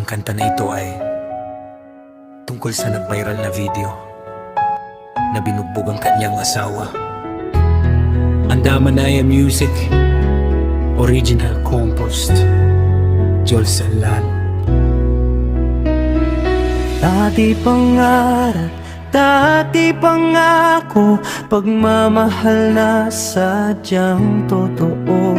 Ang kanta na ito ay tungkol sa nag-viral na video na binugbog ang kanyang asawa. Andamanaya Music, original composed, Joel Sanlan. Dati pangarap, dati pangako, pagmamahal na sadyang totoo.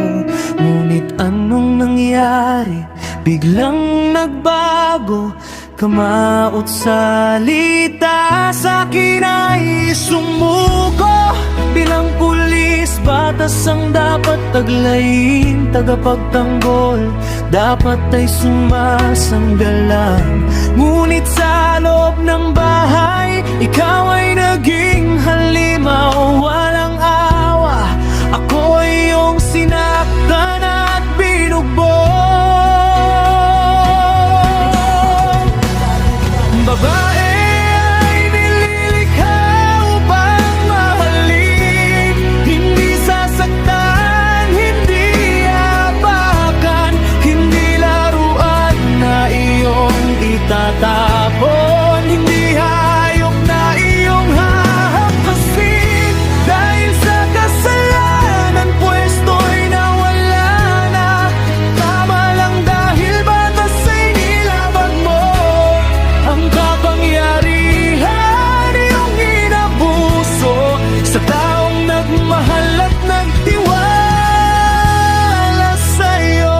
Ngunit anong nangyari? Biglang nagbago, kamaot salita sa'kin ay sumuko. Bilang pulis, batas ang dapat taglayin, tagapagtanggol dapat ay sumasanggalang. Ngunit sa loob ng bahay, ikaw ay naging halimaw, walang awa. Ako ay iyong sinaktan at binugbog. Babae ay nililikha upang mahalin, hindi sasaktan, hindi apakan, hindi laruan na iyong itatapon, hindi hayop na iyong hahampasin. Dahil sa kasalanan, pwesto'y nawala na. Tama lang dahil batas ay nilabag mo. Ang kapangyarihan iyong inabuso sa taong nagmahal at nagtiwala sa'yo.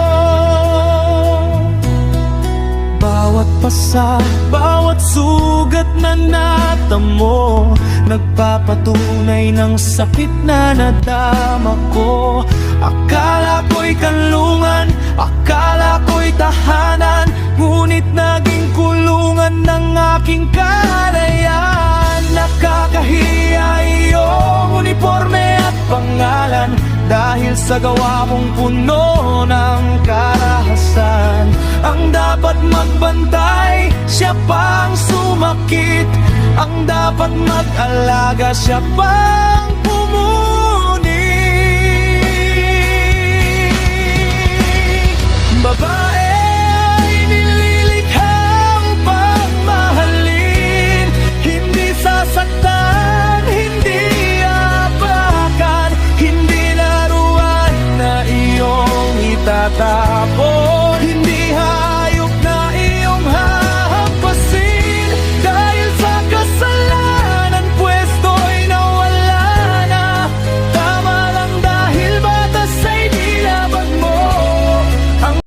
Bawat pasa, bawat sugat na natamo, nagpapatunay ng sakit na nadama ko. Akala ko'y kanlungan, akala ko'y tahanan, ngunit naging kulungan ng aking kalayaan. Nakakahiya iyong uniforme at pangalan, dahil sa gawa mong puno ng karahasan. Ang dapat magbantay, siya pang sumakit. Ang dapat mag-alaga, siya pang pumuni. Babae ay nililikha upang mahalin, hindi sasaktan, hindi apakan, hindi laruan na iyong itatapon.